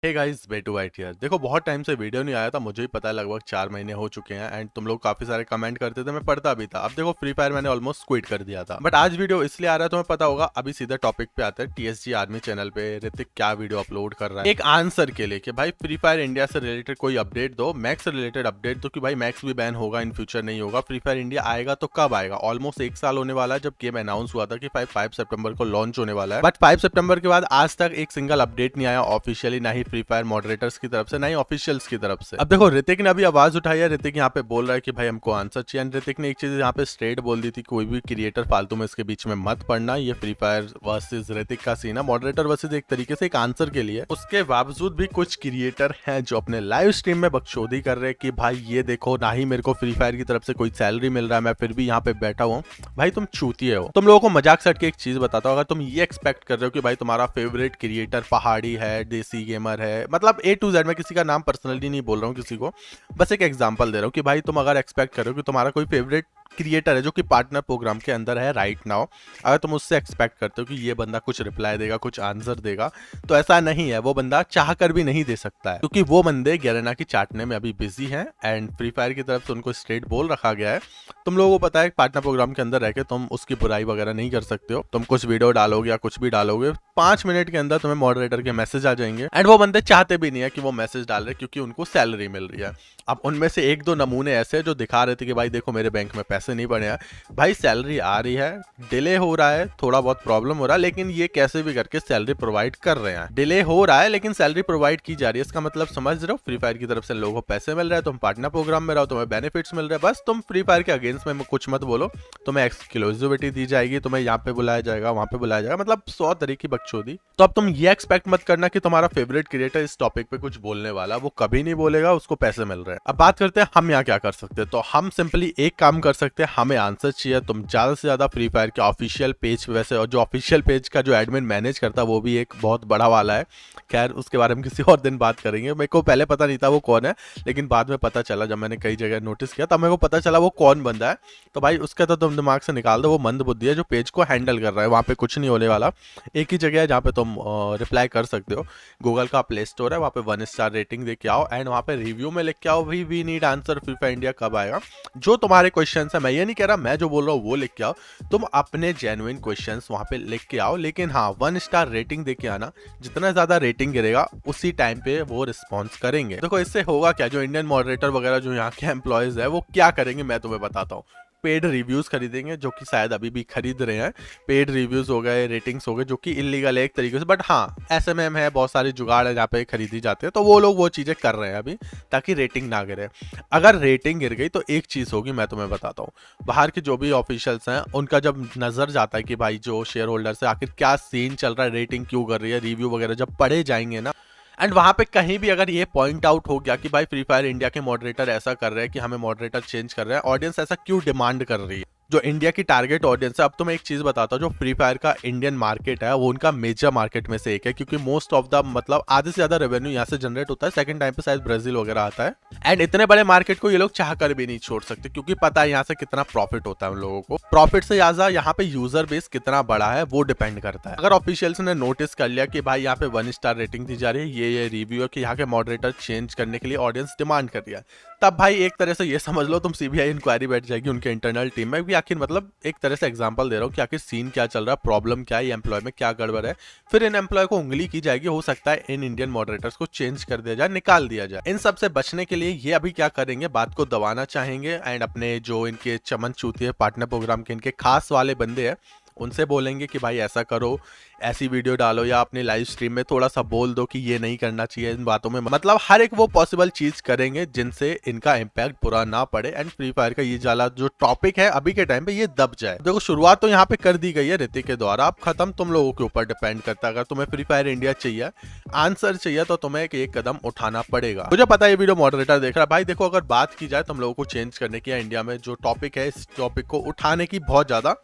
हे guys, बेटू वाइट here. देखो, बहुत टाइम से वीडियो नहीं आया था, मुझे भी पता है, लगभग 4 महीने हो चुके हैं। एंड तुम लोग काफी सारे कमेंट करते थे, मैं पढ़ता भी था। अब देखो, फ्री फायर मैंने ऑलमोस्ट क्विट कर दिया था, बट आज वीडियो इसलिए आ रहा है, तुम्हें पता होगा। अभी सीधे टॉपिक पे आते हैं। टीएसजी आर्मी चैनल पे ऋतिक क्या वीडियो अपलोड कर रहा है एक आंसर के लिए कि भाई फ्री फायर इंडिया से रिलेटेड कोई अपडेट दो, मैक्स से रिलेटेड अपडेट दो कि भाई मैक्स भी बैन होगा, इन फ्यूचर नहीं होगा। फ्री फायर इंडिया आएगा तो कब आएगा? ऑलमोस्ट 1 साल होने वाला है जब गेम अनाउंस हुआ था कि 5 सितंबर को लॉन्च होने वाला है, बट 5 सितंबर के बाद आज तक एक सिंगल अपडेट नहीं आया ऑफिशियली, ना ही फ्री फायर मॉडरेटर की तरफ से, ना ही ऑफिशियल्स की तरफ से। अब देखो, ऋतिक ने अभी आवाज उठाई है। ऋतिक यहाँ पे बोल रहा है कि भाई हमको आंसर चाहिए। एंड ऋतिक ने एक चीज यहाँ पे स्ट्रेट बोल दी थी, कोई भी क्रिएटर फालतू में इसके बीच में मत पड़ना, ये फ्री फायर वर्सेस ऋतिक का सीन है, मॉडरेटर वर्सेस एक तरीके से एक आंसर के लिए। उसके बावजूद भी कुछ क्रिएटर हैं जो अपने लाइव स्ट्रीम में बकचोदी कर रहे हैं कि भाई ये देखो, ना ही मेरे को फ्री फायर की तरफ से कोई सैलरी मिल रहा है, मैं फिर भी यहाँ पे बैठा हूँ। भाई तुम चूतिए हो। तुम लोगों को मजाक से हट के एक चीज बताता हूँ, अगर तुम ये एक्सपेक्ट कर रहे हो कि भाई तुम्हारा फेवरेट क्रिएटर पहाड़ी है, देसी गेमर है, मतलब A to Z, मैं किसी का नाम पर्सनली नहीं बोल रहा हूँ किसी को, बस एक एग्जांपल दे रहा हूँ कि भाई तुम अगर एक्सपेक्ट करो कि तुम्हारा कोई फेवरेट क्रिएटर है जो कि पार्टनर प्रोग्राम के अंदर है राइट नाउ, अगर तुम उससे एक्सपेक्ट करते हो कि ये बंदा कुछ रिप्लाई देगा, कुछ आंसर देगा, तो ऐसा नहीं है। वो बंदा चाह कर भी नहीं दे सकता है, क्योंकि वो बंदे गैरेना की चाटने में अभी बिजी हैं। एंड फ्री फायर की तरफ से उनको स्ट्रेट बोल रखा गया है, तुम लोगों को पता है पार्टनर प्रोग्राम के अंदर रह के तुम उसकी बुराई वगैरह नहीं कर सकते हो। तुम कुछ वीडियो डालोगे या कुछ भी डालोगे, 5 मिनट के अंदर तुम्हें मॉडरेटर के मैसेज आ जाएंगे। एंड वो बंदे चाहते भी नहीं है कि वो मैसेज डाल रहे, क्योंकि उनको सैलरी मिल रही है। अब उनमें से एक दो नमूने ऐसे जो दिखा रहे थे कि भाई देखो मेरे बैंक में पैसे नहीं पड़े हैं, भाई सैलरी आ रही है, डिले हो रहा है, थोड़ा बहुत प्रॉब्लम हो रहा है, लेकिन ये कैसे भी करके सैलरी प्रोवाइड कर रहे हैं। डिले हो रहा है लेकिन सैलरी प्रोवाइड की जा रही है, इसका मतलब समझ रहे हो? फ्री फायर की तरफ से लोगों को पैसे मिल रहे हैं, तुम पार्टनर प्रोग्राम में रहो, तुम्हें बेनिफिट्स मिल रहे हैं। बस तुम फ्री फायर के अगेंस्ट में कुछ मत बोलो, तुम्हें एक्सक्लूसिविटी दी जाएगी, तुम्हें यहाँ पे बुलाया जाएगा, वहां पे बुलाया जाएगा, मतलब 100 तरह की बकचोदी। तो अब तुम ये एक्सपेक्ट मत करना कि तुम्हारा फेवरेट क्रिएटर इस टॉपिक पे कुछ बोलने वाला, वो कभी नहीं बोलेगा, उसको पैसे मिल रहे हैं। अब बात करते हैं हम यहाँ क्या कर सकते हैं। तो हम सिंपली एक काम कर सकते हैं, हमें आंसर चाहिए। तुम ज्यादा से ज्यादा फ्री फायर के ऑफिशियल पेज पे, वैसे और जो ऑफिशियल पेज का जो एडमिन मैनेज करता है वो भी एक बहुत बड़ा वाला है, खैर उसके बारे में किसी और दिन बात करेंगे। मेरे को पहले पता नहीं था वो कौन है, लेकिन बाद में पता चला, जब मैंने कई जगह नोटिस किया तब मेरे को पता चला वो कौन बंदा है। तो भाई उसका तो तुम दिमाग से निकाल दो, वो मंद बुद्धि है जो पेज को हैंडल कर रहा है। वहाँ पे कुछ नहीं होने वाला, एक ही जगह है जहाँ पे तुम रिप्लाई कर सकते हो। गूगल का प्ले स्टोर है, वहाँ पे 1 स्टार रेटिंग दे के आओ, एंड वहाँ पे रिव्यू में लिख के आओ भाई we need answer, Free Fire India कब आएगा। जो तुम्हारे क्वेश्चन है, मैं ये नहीं कह रहा, मैं जो बोल रहा हूँ वो लिख के आओ, तुम अपने जेन्युइन क्वेश्चंस वहाँ पे लिख के आओ, लेकिन हाँ 1 स्टार रेटिंग दे के आना। जितना ज्यादा रेटिंग गिरेगा उसी टाइम पे वो रिस्पॉन्स करेंगे। देखो इससे होगा क्या, जो इंडियन मॉडरेटर वगैरह जो यहाँ के एम्प्लॉयज है वो क्या करेंगे मैं तुम्हें बताता हूँ। पेड रिव्यूज खरीदेंगे, जो कि शायद अभी भी खरीद रहे हैं। पेड रिव्यूज हो गए, रेटिंग्स हो गए, जो कि इलीगल है एक तरीके से, बट हाँ SMM है, बहुत सारे जुगाड़ है जहाँ पे खरीदी जाते हैं, तो वो लोग वो चीजें कर रहे हैं अभी, ताकि रेटिंग ना गिरे। अगर रेटिंग गिर गई तो एक चीज होगी, मैं तुम्हें बताता हूँ। बाहर के जो भी ऑफिशियल्स हैं उनका जब नजर जाता है कि भाई जो शेयर होल्डर है आखिर क्या सीन चल रहा है, रेटिंग क्यों कर रही है, रिव्यू वगैरह जब पढ़े जाएंगे ना, एंड वहां पे कहीं भी अगर ये पॉइंट आउट हो गया कि भाई फ्री फायर इंडिया के मॉडरेटर ऐसा कर रहे हैं कि हमें मॉडरेटर चेंज कर रहे हैं, ऑडियंस ऐसा क्यों डिमांड कर रही है, जो इंडिया की टारगेट ऑडियंस है। अब तो मैं एक चीज बताता हूँ, जो फ्री फायर का इंडियन मार्केट है वो उनका मेजर मार्केट में से एक है, क्योंकि मोस्ट ऑफ द मतलब आधे से ज्यादा रेवेन्यू यहाँ से जनरेट होता है, सेकंड टाइम पे शायद ब्राजील वगैरह आता है। एंड इतने बड़े मार्केट को ये लोग चाह कर भी नहीं छोड़ सकते, क्योंकि पता है यहाँ से कितना प्रॉफिट होता है उन लोगों को। प्रॉफिट से ज्यादा यहाँ पे यूजर बेस कितना बड़ा है वो डिपेंड करता है। अगर ऑफिशियल्स ने नोटिस कर लिया कि भाई यहाँ पे 1 स्टार रेटिंग दी जा रही है, ये रिव्यू है कि यहाँ के मॉडरेटर चेंज करने के लिए ऑडियंस डिमांड कर रही है, तब भाई एक तरह से ये समझ लो तुम सीबीआई इंक्वायरी बैठ जाएगी उनके इंटरनल टीम में कि आखिर, मतलब एक तरह से एग्जांपल दे रहा हूँ कि आखिर सीन क्या चल रहा है, प्रॉब्लम क्या है, एम्प्लॉय में क्या गड़बड़ है। फिर इन एम्प्लॉय को उंगली की जाएगी, हो सकता है इन इंडियन मॉडरेटर्स को चेंज कर दिया जाए, निकाल दिया जाए। इन सब से बचने के लिए ये अभी क्या करेंगे, बात को दबाना चाहेंगे, एंड अपने जो इनके चमन चूतिए पार्टनर प्रोग्राम के इनके खास वाले बंदे हैं उनसे बोलेंगे कि भाई ऐसा करो, ऐसी वीडियो डालो, या अपनी लाइव स्ट्रीम में थोड़ा सा बोल दो कि ये नहीं करना चाहिए इन बातों में, मतलब हर एक वो पॉसिबल चीज करेंगे जिनसे इनका इम्पैक्ट बुरा ना पड़े, एंड फ्री फायर का ये जाला जो टॉपिक है अभी के टाइम पे ये दब जाए। देखो शुरुआत तो यहाँ पे कर दी गई है ऋतिक के द्वारा, अब खत्म तुम लोगों के ऊपर डिपेंड करता है। अगर तुम्हें फ्री फायर इंडिया चाहिए, आंसर चाहिए, तो तुम्हें एक कदम उठाना पड़ेगा। मुझे पता है ये वीडियो मॉडरेटर देख रहा है, भाई देखो अगर बात की जाए तुम लोगों को चेंज करने की, इंडिया में जो टॉपिक है इस टॉपिक को उठाने की, बहुत ज्यादा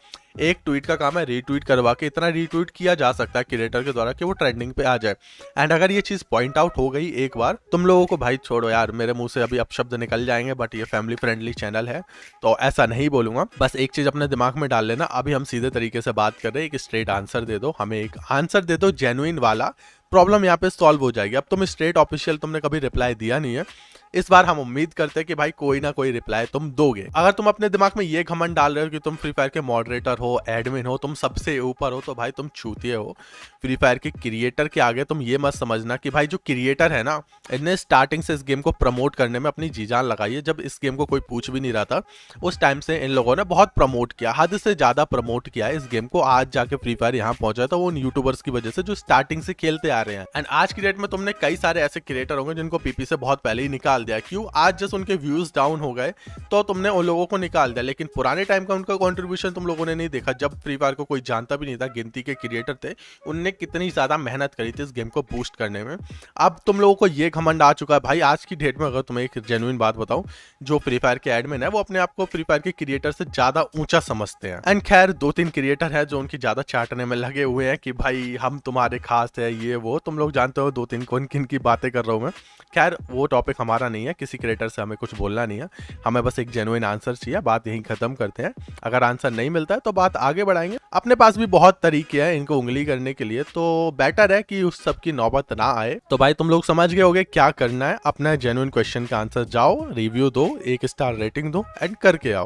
एक ट्वीट का काम है, रीट्वीट करवा के इतना रीट्वीट किया जा सकता है क्रिएटर के द्वारा कि वो ट्रेंडिंग पे आ जाए। एंड अगर ये चीज पॉइंट आउट हो गई एक बार, तुम लोगों को भाई छोड़ो यार, मेरे मुंह से अभी अपशब्द निकल जाएंगे, बट ये फैमिली फ्रेंडली चैनल है तो ऐसा नहीं बोलूंगा। बस एक चीज अपने दिमाग में डाल लेना, अभी हम सीधे तरीके से बात कर रहे हैं, एक स्ट्रेट आंसर दे दो, हमें एक आंसर दे दो जेन्युइन वाला। प्रॉब्लम यहाँ पे सॉल्व हो जाएगी। अब तुम स्ट्रेट ऑफिशियल तुमने कभी रिप्लाई दिया नहीं है, इस बार हम उम्मीद करते हैं कि भाई कोई ना कोई रिप्लाई तुम दोगे। अगर तुम अपने दिमाग में ये घमंड डाल रहे हो कि तुम फ्री फायर के मॉडरेटर हो, एडमिन हो, तुम सबसे ऊपर हो, तो भाई तुम चूतिए हो। फ्री फायर के क्रिएटर के आगे तुम ये मत समझना कि भाई जो क्रिएटर है ना, इन्हें स्टार्टिंग से इस गेम को प्रमोट करने में अपनी जी जान लगाई है। जब इस गेम को कोई पूछ भी नहीं रहा था उस टाइम से इन लोगों ने बहुत प्रमोट किया, हद से ज्यादा प्रमोट किया है इस गेम को। आज जाके फ्री फायर यहाँ पहुंचा था वो उन यूट्यूबर्स की वजह से जो स्टार्टिंग से खेलते आ रहे हैं। एंड आज की डेट में तुमने कई सारे ऐसे क्रिएटर होंगे जिनको पीपी से बहुत पहले ही निकाल दिया। क्यों? आज जस्ट उनके व्यूज डाउन हो गए तो तुमने उन लोगों को निकाल दिया, लेकिन पुराने टाइम का उनका कंट्रीब्यूशन तुम लोगों ने नहीं देखा। जब फ्री फायर को कोई जानता भी नहीं था, गिनती के क्रिएटर थे, उनने कितनी ज्यादा मेहनत करी थी इस गेम को बूस्ट करने में। अब तुम लोगों को ये घमंड आ चुका है भाई। आज की डेट में अगर तुम्हें एक जेन्युइन बात बताऊं, जो फ्री फायर के एडमिन है वो अपने आप को फ्री फायर के क्रिएटर से ज्यादा ऊंचा समझते हैं। एंड खैर 2-3 क्रिएटर है जो उनकी ज्यादा चाटने में लगे हुए हैं कि भाई हम तुम्हारे खास है, ये वो तुम लोग जानते हो 2-3 कौन किन की बातें कर रहा हूं मैं। खैर वो टॉपिक हमारा नहीं है, किसी क्रिएटर से हमें कुछ बोलना नहीं है, हमें बस एक जेन्युइन आंसर चाहिए। बात यहीं खत्म करते हैं। अगर आंसर नहीं मिलता है तो बात आगे बढ़ाएंगे। अपने पास भी बहुत तरीके हैं इनको उंगली करने के लिए, तो बेटर है कि उस सब की नौबत ना आए। तो भाई तुम लोग समझ गए होगे क्या करना है। अपना जेन्युइन क्वेश्चन का आंसर जाओ, रिव्यू दो, 1 स्टार रेटिंग दो एंड करके आओ।